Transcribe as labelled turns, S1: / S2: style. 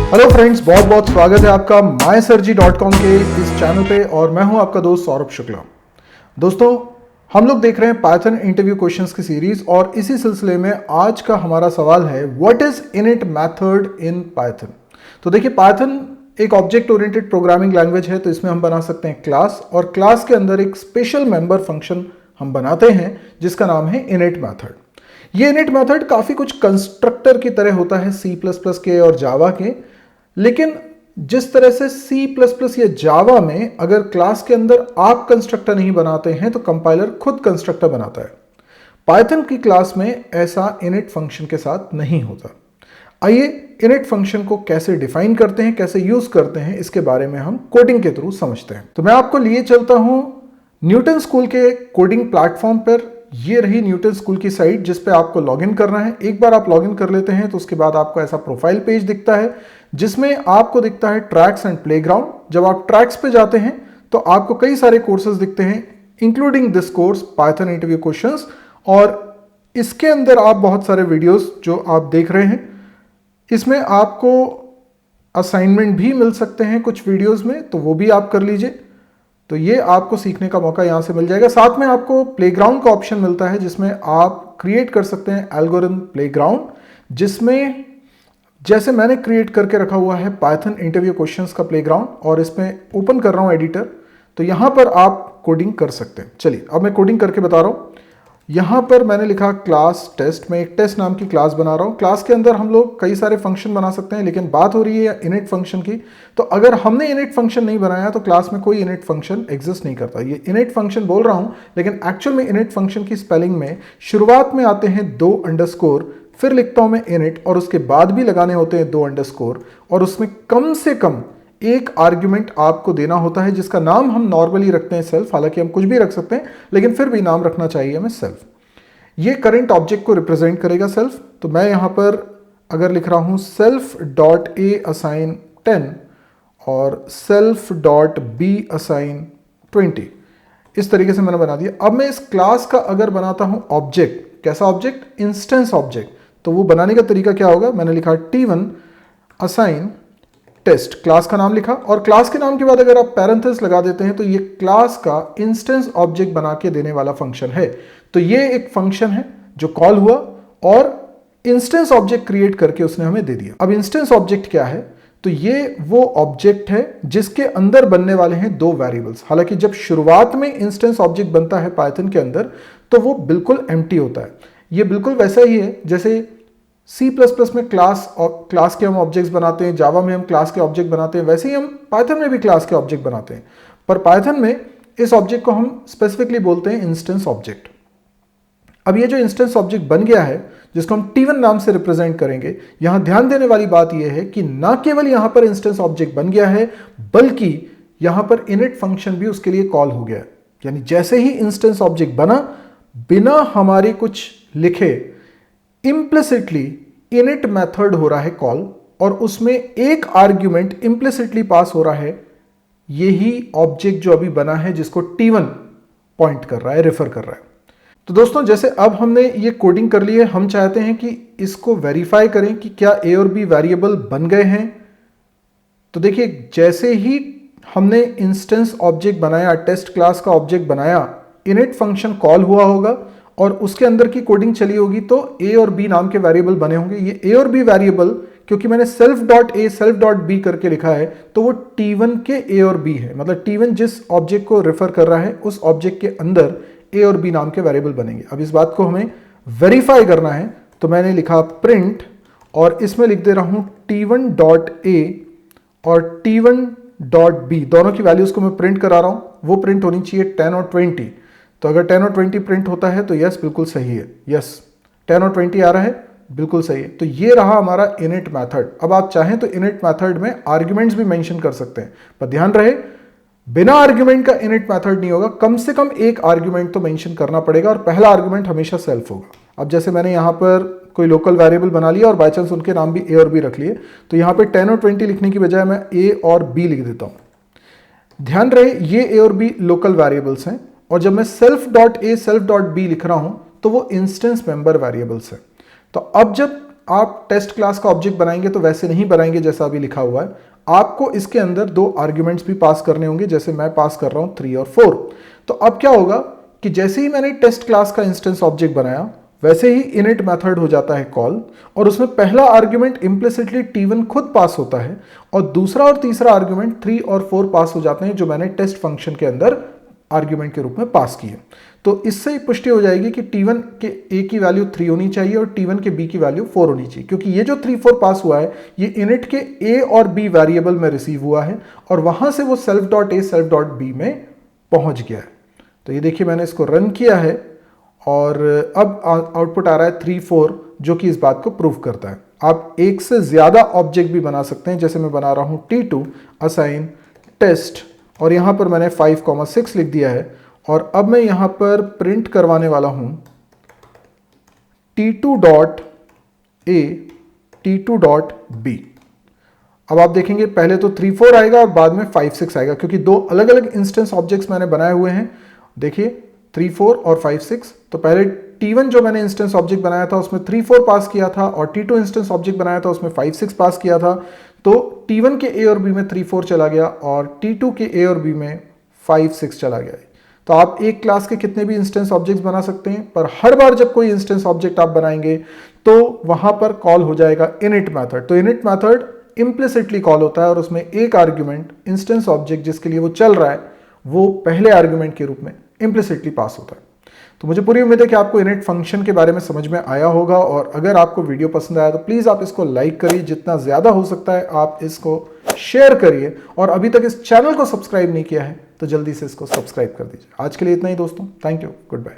S1: Hello friends, बहुत बहुत स्वागत है आपका mysurgy.com के इस चैनल पे और मैं हूं आपका दोस्त सौरभ शुक्ला। दोस्तों, हम लोग देख रहे हैं पाइथन इंटरव्यू क्वेश्चंस की सीरीज और इसी सिलसिले में आज का हमारा सवाल है what is init method in Python. तो देखिए, पाइथन एक ऑब्जेक्ट ओरिएंटेड प्रोग्रामिंग लैंग्वेज है, तो इसमें हम बना सकते हैं क्लास और क्लास के अंदर एक स्पेशल मेंबर फंक्शन हम बनाते हैं जिसका नाम है इनिट मेथड। ये इनिट मेथड काफी कुछ कंस्ट्रक्टर की तरह होता है सी प्लस प्लस के और जावा के, लेकिन जिस तरह से सी प्लस प्लस या जावा में अगर क्लास के अंदर आप कंस्ट्रक्टर नहीं बनाते हैं तो कंपाइलर खुद कंस्ट्रक्टर बनाता है, पाइथन की क्लास में ऐसा इनिट फंक्शन के साथ नहीं होता। आइए इनिट फंक्शन को कैसे डिफाइन करते हैं, कैसे यूज करते हैं, इसके बारे में हम कोडिंग के थ्रू समझते हैं। तो मैं आपको लिए चलता हूं न्यूटन स्कूल के कोडिंग प्लेटफॉर्म पर। ये रही न्यूटन स्कूल की साइट जिस पे आपको लॉगिन करना है। एक बार आप लॉगिन कर लेते हैं तो उसके बाद आपको ऐसा प्रोफाइल पेज दिखता है जिसमें आपको दिखता है ट्रैक्स एंड प्लेग्राउंड। जब आप ट्रैक्स पे जाते हैं तो आपको कई सारे कोर्सेज दिखते हैं including this course Python interview questions, और इसके अंदर आप बहुत सारे वीडियोस जो आप देख रहे हैं, इसमें आपको असाइनमेंट भी मिल सकते हैं कुछ वीडियोस में, तो वो भी आप कर लीजिए। तो ये आपको सीखने का मौका यहाँ से मिल जाएगा। साथ में आपको प्लेग्राउंड का ऑप्शन मिलता है जिसमें आप क्रिएट कर सकते हैं एल्गोरिथम प्लेग्राउंड, जिसमें जैसे मैंने क्रिएट करके रखा हुआ है पाइथन इंटरव्यू क्वेश्चंस का प्लेग्राउंड, और इसमें ओपन कर रहा हूँ एडिटर, तो यहाँ पर आप कोडिंग कर सकते हैं। चलिए अब मैं कोडिंग करके बता रहा हूँ। यहाँ पर मैंने लिखा क्लास टेस्ट, में एक टेस्ट नाम की क्लास बना रहा हूँ। क्लास के अंदर हम लोग कई सारे फंक्शन बना सकते हैं, लेकिन बात हो रही है इनिट फंक्शन की। तो अगर हमने इनिट फंक्शन नहीं बनाया तो क्लास में कोई इनिट फंक्शन एग्जिस्ट नहीं करता। ये इनिट फंक्शन बोल रहा हूँ, लेकिन एक्चुअल में इनिट फंक्शन की स्पेलिंग में शुरुआत में आते हैं 2 अंडरस्कोर, फिर लिखता हूँ मैं इनिट, और उसके बाद भी लगाने होते हैं 2 अंडरस्कोर, और उसमें कम से कम एक आर्ग्यूमेंट आपको देना होता है जिसका नाम हम नॉर्मली रखते हैं सेल्फ। हालांकि हम कुछ भी रख सकते हैं, लेकिन फिर भी नाम रखना चाहिए हमें सेल्फ। ये करंट ऑब्जेक्ट को रिप्रेजेंट करेगा सेल्फ। तो मैं यहां पर अगर लिख रहा हूं सेल्फ डॉट ए असाइन 10 और सेल्फ डॉट बी असाइन 20, इस तरीके से मैंने बना दिया। अब मैं इस क्लास का अगर बनाता हूं ऑब्जेक्ट, कैसा ऑब्जेक्ट? Instance object. तो वो बनाने का तरीका क्या होगा? मैंने लिखा T1 असाइन टेस्ट, क्लास का नाम लिखा, और क्लास के नाम के बाद अगर आप पैरेंथेसिस लगा देते हैं तो ये क्लास का इंस्टेंस ऑब्जेक्ट बना के देने वाला फंक्शन है। तो ये एक फंक्शन है जो कॉल हुआ और इंस्टेंस ऑब्जेक्ट क्रिएट करके उसने हमें दे दिया। अब इंस्टेंस ऑब्जेक्ट क्या है? तो ये वो ऑब्जेक्ट है जिसके अंदर बनने वाले हैं 2 वेरिएबल्स। हालांकि जब शुरुआत में इंस्टेंस ऑब्जेक्ट बनता है पाइथन के अंदर तो वो बिल्कुल एम्प्टी होता है। ये बिल्कुल वैसा ही है जैसे सी प्लस प्लस में क्लास के हम ऑब्जेक्ट्स बनाते हैं, जावा में हम क्लास के ऑब्जेक्ट बनाते हैं, वैसे ही हम पाइथन में भी क्लास के ऑब्जेक्ट बनाते हैं। पर पाइथन में इस ऑब्जेक्ट को हम स्पेसिफिकली बोलते हैं इंस्टेंस ऑब्जेक्ट। अब ये जो इंस्टेंस ऑब्जेक्ट बन गया है जिसको हम T1 नाम से रिप्रेजेंट करेंगे, यहां ध्यान देने वाली बात यह है कि ना केवल यहां पर इंस्टेंस ऑब्जेक्ट बन गया है, बल्कि यहां पर इनिट फंक्शन भी उसके लिए कॉल हो गया है। यानी जैसे ही इंस्टेंस ऑब्जेक्ट बना, बिना हमारे कुछ लिखे इम्प्लिसिटली इनिट मेथड हो रहा है कॉल, और उसमें एक आर्ग्यूमेंट इम्प्लिसिटली पास हो रहा है, यही ऑब्जेक्ट जो अभी बना है जिसको T1 पॉइंट कर रहा है, रेफर कर रहा है। तो दोस्तों, जैसे अब हमने ये कोडिंग कर ली है, हम चाहते हैं कि इसको वेरीफाई करें कि क्या ए और बी वेरिएबल बन गए हैं। तो देखिए, जैसे ही हमने इंस्टेंस ऑब्जेक्ट बनाया, टेस्ट क्लास का ऑब्जेक्ट बनाया, इनिट फंक्शन कॉल हुआ होगा और उसके अंदर की कोडिंग चली होगी, तो ए और बी नाम के वेरिएबल बने होंगे। ये ए और बी वेरिएबल, क्योंकि मैंने self dot A self dot B करके लिखा है, तो वो T1 के ए और बी है। मतलब T1 जिस ऑब्जेक्ट को रेफर कर रहा है उस ऑब्जेक्ट के अंदर ए और बी नाम के वेरिएबल बनेंगे। अब इस बात को हमें वेरीफाई करना है, तो मैंने लिखा प्रिंट, और इसमें लिख दे रहा हूं T1 डॉट ए और T1 डॉट बी, दोनों की वैल्यूज को मैं प्रिंट करा रहा हूं। वो प्रिंट होनी चाहिए 10 और 20। तो अगर 10 और 20 प्रिंट होता है तो यस, बिल्कुल सही है। यस, 10 और 20 आ रहा है, बिल्कुल सही है। तो ये रहा हमारा इनिट मेथड। अब आप चाहें तो इनिट मेथड में आर्ग्यूमेंट्स भी मेंशन कर सकते हैं, पर ध्यान रहे बिना आर्ग्यूमेंट का इनिट मेथड नहीं होगा। कम से कम एक आर्ग्यूमेंट तो मेंशन करना पड़ेगा, और पहला आर्ग्यूमेंट हमेशा सेल्फ होगा। अब जैसे मैंने यहां पर कोई लोकल वेरिएबल बना लिया और बाय चांस उनके नाम भी ए और बी रख लिए, तो यहां पे 10 और 20 लिखने की बजाय मैं ए और बी लिख देता हूं। ध्यान रहे, ये ए और बी लोकल वेरिएबल्स हैं, और जब मैं self dot A self dot B लिख रहा हूं तो वो इंस्टेंस मेंबर वेरिएबल्स है। तो अब जब आप टेस्ट क्लास का ऑब्जेक्ट बनाएंगे तो वैसे नहीं बनाएंगे जैसा अभी लिखा हुआ है। आपको इसके अंदर 2 आर्ग्यूमेंट्स भी पास करने होंगे, जैसे मैं पास कर रहा हूं 3 और 4। तो अब क्या होगा कि जैसे ही मैंने टेस्ट क्लास का इंस्टेंस ऑब्जेक्ट बनाया वैसे ही इनिट मेथड हो जाता है कॉल, और उसमें पहला आर्ग्यूमेंट इम्प्लिसिटली t1 खुद पास होता है और दूसरा और तीसरा आर्ग्यूमेंट 3 और 4 पास हो जाते हैं जो मैंने टेस्ट फंक्शन के अंदर आर्ग्यूमेंट के रूप में पास किए। तो इससे ही पुष्टि हो जाएगी कि t1 के a की वैल्यू 3 होनी चाहिए और t1 के b की वैल्यू 4 होनी चाहिए, क्योंकि ये जो 3 4 पास हुआ है ये इनिट के a और b वेरिएबल में रिसीव हुआ है और वहां से वो self dot a self dot b में पहुंच गया है। तो ये देखिए मैंने इसको रन किया है और अब आउटपुट आ रहा है 3 4, जो कि इस बात को प्रूव करता है। आप एक से ज्यादा ऑब्जेक्ट भी बना सकते हैं, जैसे मैं बना रहा हूं t2 असाइन टेस्ट और यहां पर मैंने 5,6 लिख दिया है और अब मैं यहां पर प्रिंट करवाने वाला हूं t2 dot a t2 dot b। अब आप देखेंगे पहले तो 3 4 आएगा और बाद में 5 6 आएगा, क्योंकि 2 अलग अलग इंस्टेंस ऑब्जेक्ट्स मैंने बनाए हुए हैं। देखिए 3 4 और 5 6। तो पहले t1 जो मैंने इंस्टेंस ऑब्जेक्ट बनाया था उसमें 3 4 पास किया था और t2 इंस्टेंस ऑब्जेक्ट बनाया था उसमें 5 6 पास किया था। तो t1 के a और b में 3 4 चला गया और t2 के a और b में 5 6 चला गया। तो आप एक क्लास के कितने भी इंस्टेंस ऑब्जेक्ट्स बना सकते हैं, पर हर बार जब कोई इंस्टेंस ऑब्जेक्ट आप बनाएंगे तो वहां पर कॉल हो जाएगा इनिट मेथड। तो इनिट मेथड इम्प्लिसिटली कॉल होता है और उसमें एक आर्ग्यूमेंट इंस्टेंस ऑब्जेक्ट जिसके लिए वो चल रहा है वो पहले आर्ग्यूमेंट के रूप में इम्प्लिसिटली पास होता है। तो मुझे पूरी उम्मीद है कि आपको इनिट फंक्शन के बारे में समझ में आया होगा, और अगर आपको वीडियो पसंद आया तो प्लीज़ आप इसको लाइक करिए, जितना ज़्यादा हो सकता है आप इसको शेयर करिए, और अभी तक इस चैनल को सब्सक्राइब नहीं किया है तो जल्दी से इसको सब्सक्राइब कर दीजिए। आज के लिए इतना ही दोस्तों, थैंक यू, गुड बाय।